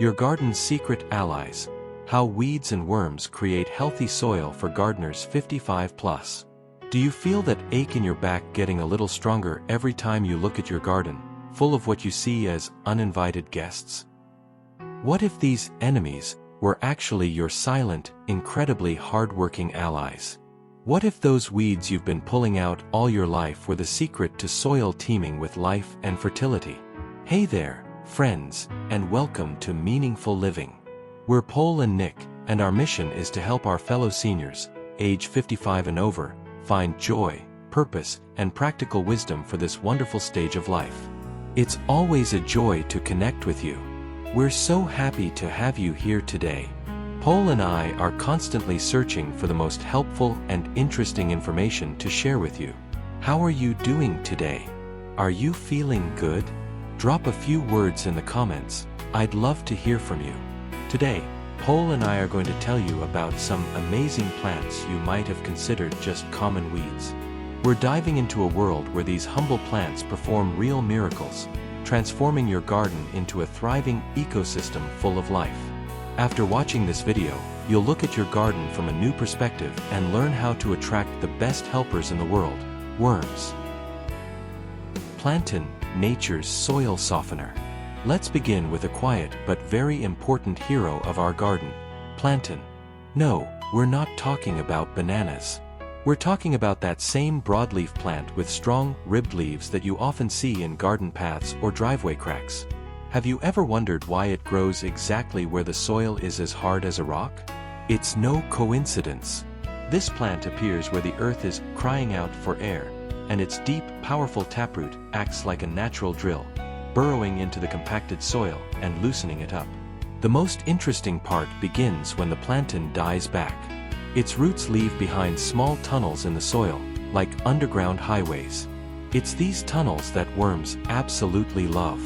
Your garden's secret allies. How weeds and worms create healthy soil for gardeners 55 plus. Do you feel that ache in your back getting a little stronger every time you look at your garden, full of what you see as uninvited guests? What if these enemies were actually your silent, incredibly hard-working allies? What if those weeds you've been pulling out all your life were the secret to soil teeming with life and fertility? Hey there, friends, and welcome to Meaningful Living. We're Pol and Nick, and our mission is to help our fellow seniors, age 55 and over, find joy, purpose, and practical wisdom for this wonderful stage of life. It's always a joy to connect with you. We're so happy to have you here today. Pol and I are constantly searching for the most helpful and interesting information to share with you. How are you doing today? Are you feeling good? Drop a few words in the comments. I'd love to hear from you. Today, Pol and I are going to tell you about some amazing plants you might have considered just common weeds. We're diving into a world where these humble plants perform real miracles, transforming your garden into a thriving ecosystem full of life. After watching this video, you'll look at your garden from a new perspective and learn how to attract the best helpers in the world, worms. Plantain, nature's soil softener. Let's begin with a quiet but very important hero of our garden, Plantain. No, we're not talking about bananas. We're talking about that same broadleaf plant with strong, ribbed leaves that you often see in garden paths or driveway cracks. Have you ever wondered why it grows exactly where the soil is as hard as a rock? It's no coincidence. This plant appears where the earth is crying out for air, and its deep, powerful taproot acts like a natural drill, burrowing into the compacted soil and loosening it up. The most interesting part begins when the plantain dies back. Its roots leave behind small tunnels in the soil, like underground highways. It's these tunnels that worms absolutely love.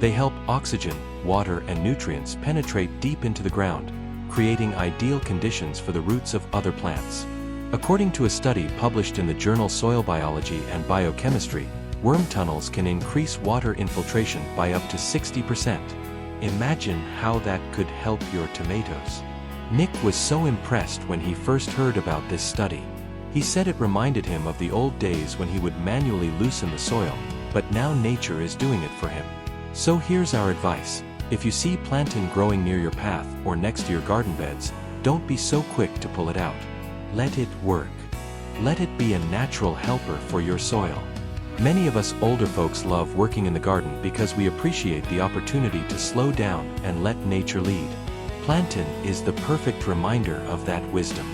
They help oxygen, water, and nutrients penetrate deep into the ground, creating ideal conditions for the roots of other plants. According to a study published in the journal Soil Biology and Biochemistry, worm tunnels can increase water infiltration by up to 60%. Imagine how that could help your tomatoes. Nick was so impressed when he first heard about this study. He said it reminded him of the old days when he would manually loosen the soil, but now nature is doing it for him. So here's our advice. If you see plantain growing near your path or next to your garden beds, don't be so quick to pull it out. Let it work. Let it be a natural helper for your soil. Many of us older folks love working in the garden because we appreciate the opportunity to slow down and let nature lead. Plantain is the perfect reminder of that wisdom.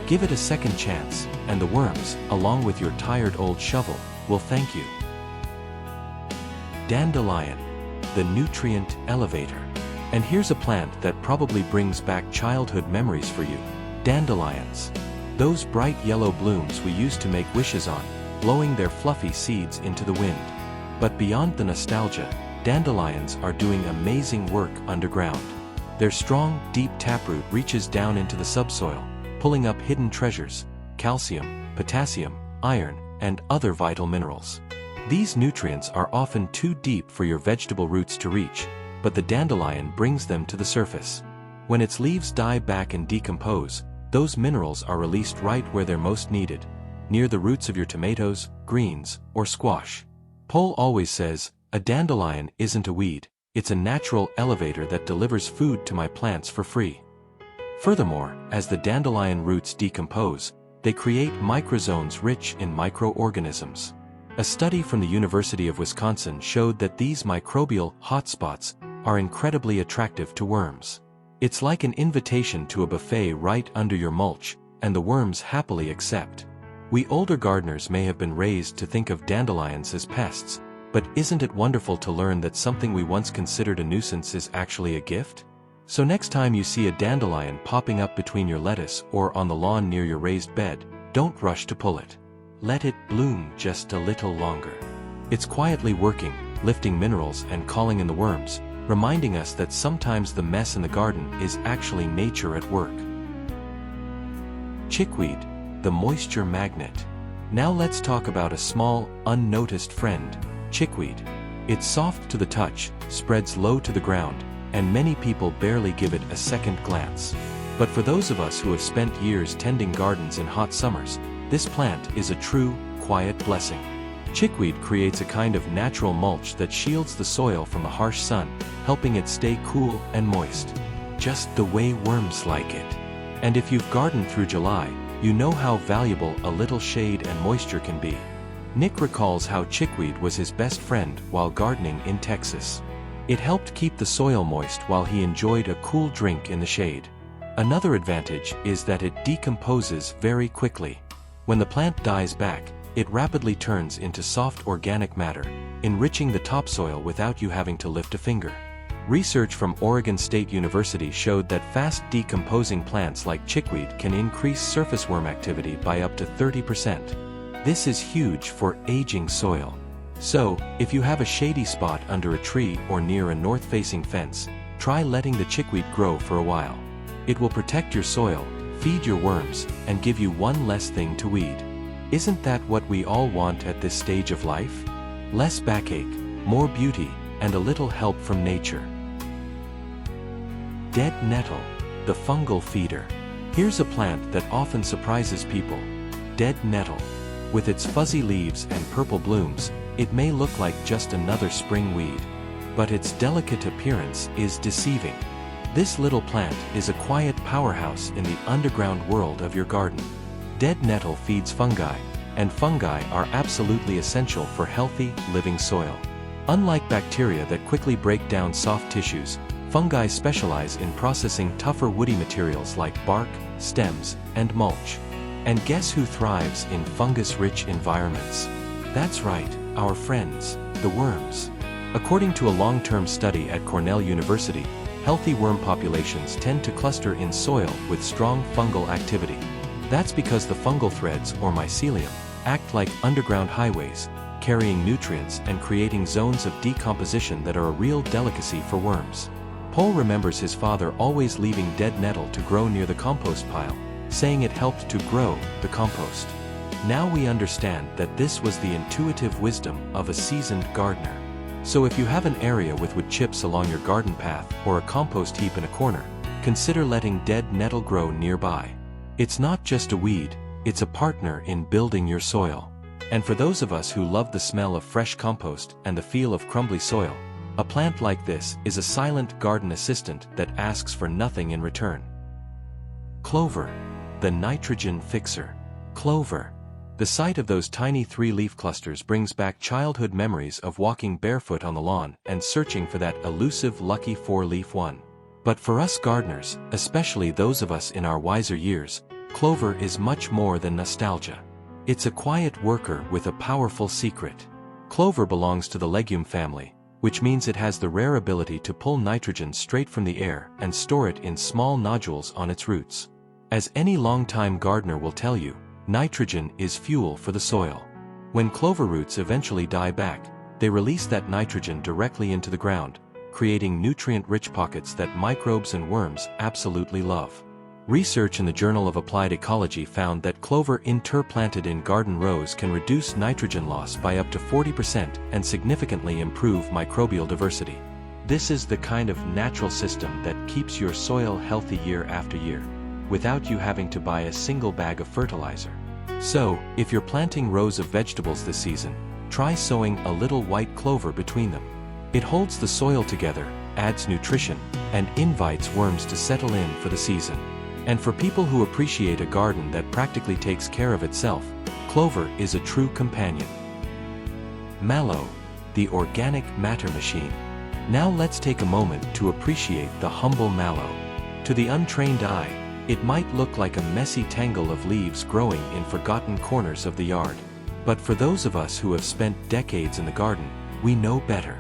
Give it a second chance, and the worms, along with your tired old shovel, will thank you. Dandelion, the nutrient elevator. And here's a plant that probably brings back childhood memories for you. Dandelions. Those bright yellow blooms we used to make wishes on, blowing their fluffy seeds into the wind. But beyond the nostalgia, dandelions are doing amazing work underground. Their strong, deep taproot reaches down into the subsoil, pulling up hidden treasures, calcium, potassium, iron, and other vital minerals. These nutrients are often too deep for your vegetable roots to reach, but the dandelion brings them to the surface. When its leaves die back and decompose, those minerals are released right where they're most needed, near the roots of your tomatoes, greens, or squash. Pol always says, a dandelion isn't a weed, it's a natural elevator that delivers food to my plants for free. Furthermore, as the dandelion roots decompose, they create microzones rich in microorganisms. A study from the University of Wisconsin showed that these microbial hotspots are incredibly attractive to worms. It's like an invitation to a buffet right under your mulch, and the worms happily accept. We older gardeners may have been raised to think of dandelions as pests, but isn't it wonderful to learn that something we once considered a nuisance is actually a gift? So next time you see a dandelion popping up between your lettuce or on the lawn near your raised bed, don't rush to pull it. Let it bloom just a little longer. It's quietly working, lifting minerals and calling in the worms, reminding us that sometimes the mess in the garden is actually nature at work. Chickweed, the moisture magnet. Now let's talk about a small, unnoticed friend, chickweed. It's soft to the touch, spreads low to the ground, and many people barely give it a second glance. But for those of us who have spent years tending gardens in hot summers, this plant is a true, quiet blessing. Chickweed creates a kind of natural mulch that shields the soil from the harsh sun, helping it stay cool and moist. Just the way worms like it. And if you've gardened through July, you know how valuable a little shade and moisture can be. Nick recalls how chickweed was his best friend while gardening in Texas. It helped keep the soil moist while he enjoyed a cool drink in the shade. Another advantage is that it decomposes very quickly. When the plant dies back, it rapidly turns into soft organic matter, enriching the topsoil without you having to lift a finger. Research from Oregon State University showed that fast decomposing plants like chickweed can increase surface worm activity by up to 30%. This is huge for aging soil. So, if you have a shady spot under a tree or near a north-facing fence, try letting the chickweed grow for a while. It will protect your soil, feed your worms, and give you one less thing to weed. Isn't that what we all want at this stage of life? Less backache, more beauty, and a little help from nature. Dead nettle, the fungal feeder. Here's a plant that often surprises people. Dead nettle. With its fuzzy leaves and purple blooms, it may look like just another spring weed. But its delicate appearance is deceiving. This little plant is a quiet powerhouse in the underground world of your garden. Dead nettle feeds fungi, and fungi are absolutely essential for healthy, living soil. Unlike bacteria that quickly break down soft tissues, fungi specialize in processing tougher woody materials like bark, stems, and mulch. And guess who thrives in fungus-rich environments? That's right, our friends, the worms. According to a long-term study at Cornell University, healthy worm populations tend to cluster in soil with strong fungal activity. That's because the fungal threads, or mycelium, act like underground highways, carrying nutrients and creating zones of decomposition that are a real delicacy for worms. Pol remembers his father always leaving dead nettle to grow near the compost pile, saying it helped to grow the compost. Now we understand that this was the intuitive wisdom of a seasoned gardener. So if you have an area with wood chips along your garden path or a compost heap in a corner, consider letting dead nettle grow nearby. It's not just a weed, it's a partner in building your soil. And for those of us who love the smell of fresh compost and the feel of crumbly soil, a plant like this is a silent garden assistant that asks for nothing in return. Clover, the nitrogen fixer. Clover. The sight of those tiny 3-leaf clusters brings back childhood memories of walking barefoot on the lawn and searching for that elusive lucky 4-leaf one. But for us gardeners, especially those of us in our wiser years, clover is much more than nostalgia. It's a quiet worker with a powerful secret. Clover belongs to the legume family, which means it has the rare ability to pull nitrogen straight from the air and store it in small nodules on its roots. As any longtime gardener will tell you, nitrogen is fuel for the soil. When clover roots eventually die back, they release that nitrogen directly into the ground, creating nutrient-rich pockets that microbes and worms absolutely love. Research in the Journal of Applied Ecology found that clover interplanted in garden rows can reduce nitrogen loss by up to 40% and significantly improve microbial diversity. This is the kind of natural system that keeps your soil healthy year after year, without you having to buy a single bag of fertilizer. So, if you're planting rows of vegetables this season, try sowing a little white clover between them. It holds the soil together, adds nutrition, and invites worms to settle in for the season. And for people who appreciate a garden that practically takes care of itself, clover is a true companion. Mallow, the organic matter machine. Now let's take a moment to appreciate the humble mallow. To the untrained eye, it might look like a messy tangle of leaves growing in forgotten corners of the yard. But for those of us who have spent decades in the garden, we know better.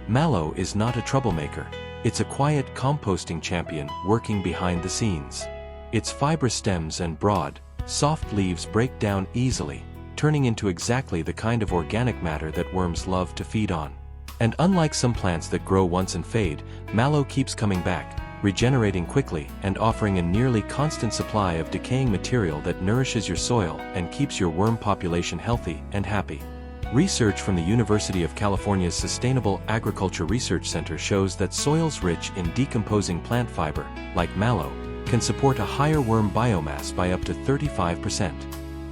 Mallow is not a troublemaker, it's a quiet composting champion working behind the scenes. Its fibrous stems and broad, soft leaves break down easily, turning into exactly the kind of organic matter that worms love to feed on. And unlike some plants that grow once and fade, mallow keeps coming back, regenerating quickly and offering a nearly constant supply of decaying material that nourishes your soil and keeps your worm population healthy and happy. Research from the University of California's Sustainable Agriculture Research Center shows that soils rich in decomposing plant fiber, like mallow, can support a higher worm biomass by up to 35%.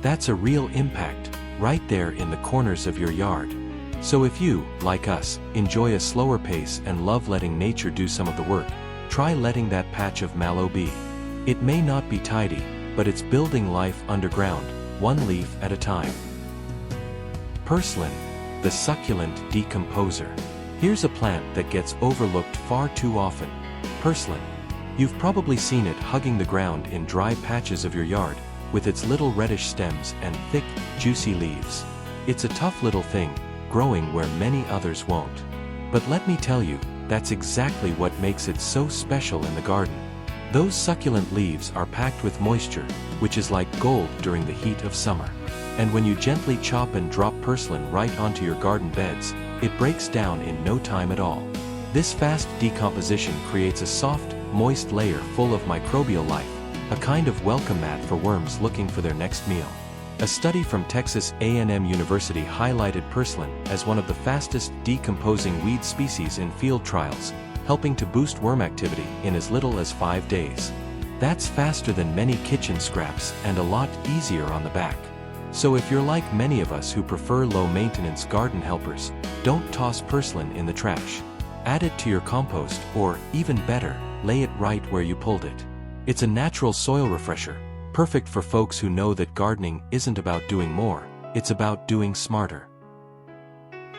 That's a real impact, right there in the corners of your yard. So if you, like us, enjoy a slower pace and love letting nature do some of the work, try letting that patch of mallow be. It may not be tidy, but it's building life underground, one leaf at a time. Purslane, the succulent decomposer. Here's a plant that gets overlooked far too often. Purslane. You've probably seen it hugging the ground in dry patches of your yard, with its little reddish stems and thick, juicy leaves. It's a tough little thing, growing where many others won't. But let me tell you, that's exactly what makes it so special in the garden. Those succulent leaves are packed with moisture, which is like gold during the heat of summer. And when you gently chop and drop purslane right onto your garden beds, it breaks down in no time at all. This fast decomposition creates a soft, moist layer full of microbial life, a kind of welcome mat for worms looking for their next meal. A study from Texas A&M University highlighted purslane as one of the fastest decomposing weed species in field trials, helping to boost worm activity in as little as 5 days. That's faster than many kitchen scraps and a lot easier on the back. So if you're like many of us who prefer low-maintenance garden helpers, don't toss purslane in the trash. Add it to your compost, or, even better, lay it right where you pulled it. It's a natural soil refresher, perfect for folks who know that gardening isn't about doing more, it's about doing smarter.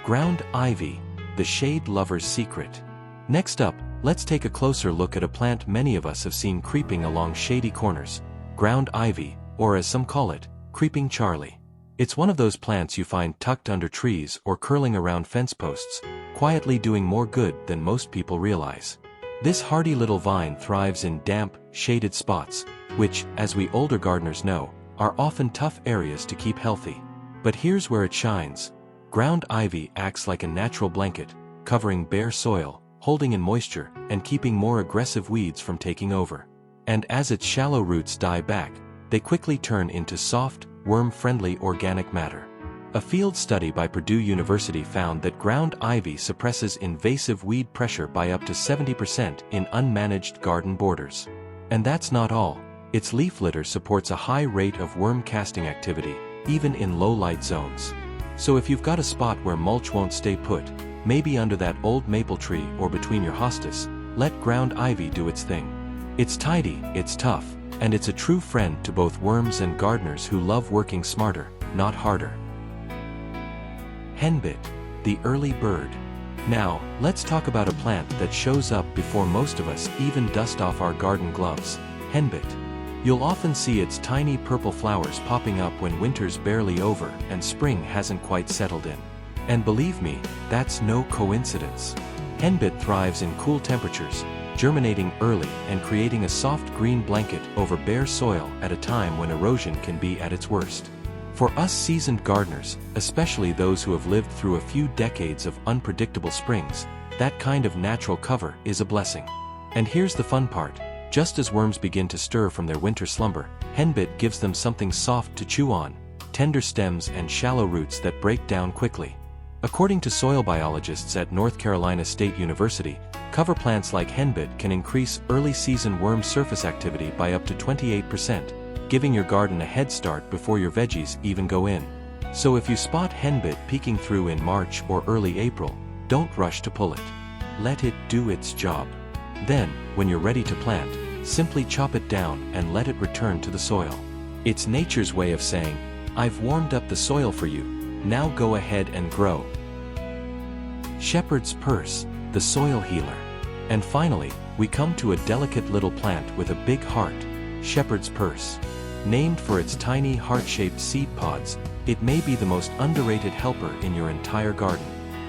Ground ivy, the shade lover's secret. Next up, let's take a closer look at a plant many of us have seen creeping along shady corners, ground ivy, or as some call it, creeping Charlie. It's one of those plants you find tucked under trees or curling around fence posts, quietly doing more good than most people realize. This hardy little vine thrives in damp, shaded spots, which, as we older gardeners know, are often tough areas to keep healthy. But here's where it shines. Ground ivy acts like a natural blanket, covering bare soil, holding in moisture, and keeping more aggressive weeds from taking over. And as its shallow roots die back, they quickly turn into soft, worm-friendly organic matter. A field study by Purdue University found that ground ivy suppresses invasive weed pressure by up to 70% in unmanaged garden borders. And that's not all. Its leaf litter supports a high rate of worm casting activity, even in low-light zones. So if you've got a spot where mulch won't stay put, maybe under that old maple tree or between your hostas, let ground ivy do its thing. It's tidy, it's tough, and it's a true friend to both worms and gardeners who love working smarter, not harder. Henbit, the early bird. Now, let's talk about a plant that shows up before most of us even dust off our garden gloves. Henbit. You'll often see its tiny purple flowers popping up when winter's barely over and spring hasn't quite settled in. And believe me, that's no coincidence. Henbit thrives in cool temperatures, germinating early and creating a soft green blanket over bare soil at a time when erosion can be at its worst. For us seasoned gardeners, especially those who have lived through a few decades of unpredictable springs, that kind of natural cover is a blessing. And here's the fun part. Just as worms begin to stir from their winter slumber, Henbit gives them something soft to chew on, tender stems and shallow roots that break down quickly. According to soil biologists at North Carolina State University, cover plants like Henbit can increase early-season worm surface activity by up to 28%, giving your garden a head start before your veggies even go in. So if you spot Henbit peeking through in March or early April, don't rush to pull it. Let it do its job. Then, when you're ready to plant, simply chop it down and let it return to the soil. It's nature's way of saying, I've warmed up the soil for you, now go ahead and grow. Shepherd's purse, the soil healer. And finally, we come to a delicate little plant with a big heart, shepherd's purse. Named for its tiny heart-shaped seed pods, it may be the most underrated helper in your entire garden.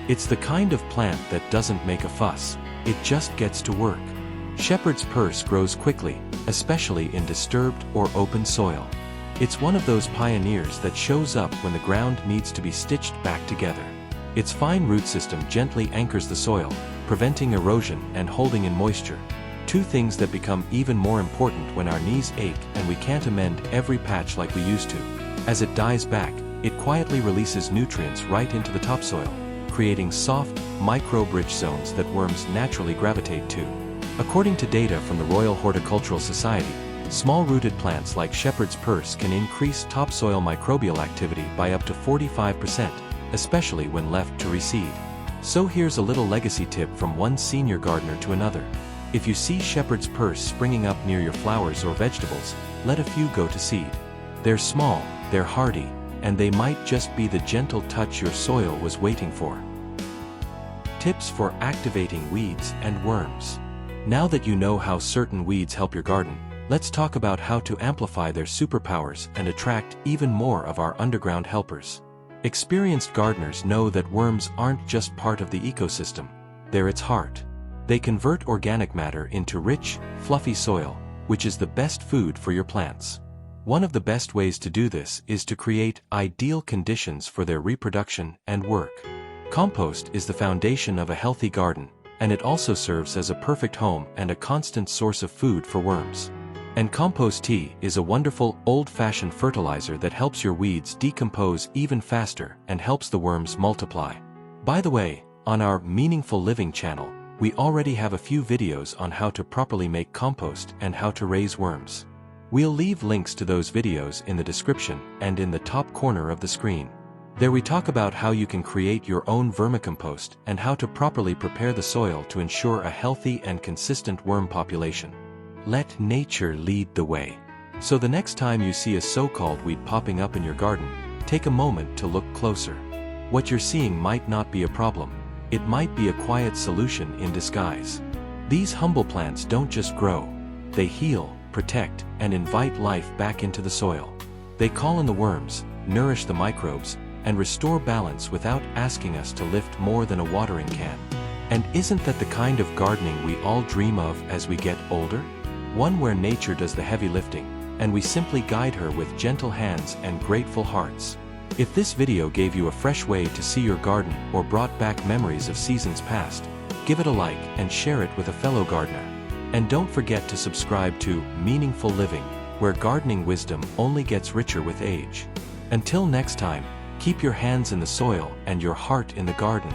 It's the kind of plant that doesn't make a fuss, it just gets to work. Shepherd's purse grows quickly, especially in disturbed or open soil. It's one of those pioneers that shows up when the ground needs to be stitched back together. Its fine root system gently anchors the soil, preventing erosion and holding in moisture. Two things that become even more important when our knees ache and we can't amend every patch like we used to. As it dies back, it quietly releases nutrients right into the topsoil, creating soft, microbe-rich zones that worms naturally gravitate to. According to data from the Royal Horticultural Society, small-rooted plants like shepherd's purse can increase topsoil microbial activity by up to 45%, especially when left to reseed. So here's a little legacy tip from one senior gardener to another. If you see shepherd's purse springing up near your flowers or vegetables, let a few go to seed. They're small, they're hardy, and they might just be the gentle touch your soil was waiting for. Tips for activating weeds and worms. Now that you know how certain weeds help your garden, let's talk about how to amplify their superpowers and attract even more of our underground helpers. Experienced gardeners know that worms aren't just part of the ecosystem, they're its heart. They convert organic matter into rich, fluffy soil, which is the best food for your plants. One of the best ways to do this is to create ideal conditions for their reproduction and work. Compost is the foundation of a healthy garden, and it also serves as a perfect home and a constant source of food for worms. And compost tea is a wonderful, old-fashioned fertilizer that helps your weeds decompose even faster and helps the worms multiply. By the way, on our Meaningful Living channel, we already have a few videos on how to properly make compost and how to raise worms. We'll leave links to those videos in the description and in the top corner of the screen. There we talk about how you can create your own vermicompost and how to properly prepare the soil to ensure a healthy and consistent worm population. Let nature lead the way. So the next time you see a so-called weed popping up in your garden, take a moment to look closer. What you're seeing might not be a problem. It might be a quiet solution in disguise. These humble plants don't just grow. They heal, protect, and invite life back into the soil. They call in the worms, nourish the microbes, and restore balance without asking us to lift more than a watering can. And isn't that the kind of gardening we all dream of as we get older? One where nature does the heavy lifting, and we simply guide her with gentle hands and grateful hearts. If this video gave you a fresh way to see your garden or brought back memories of seasons past, give it a like and share it with a fellow gardener. And don't forget to subscribe to Meaningful Living, where gardening wisdom only gets richer with age. Until next time, keep your hands in the soil and your heart in the garden.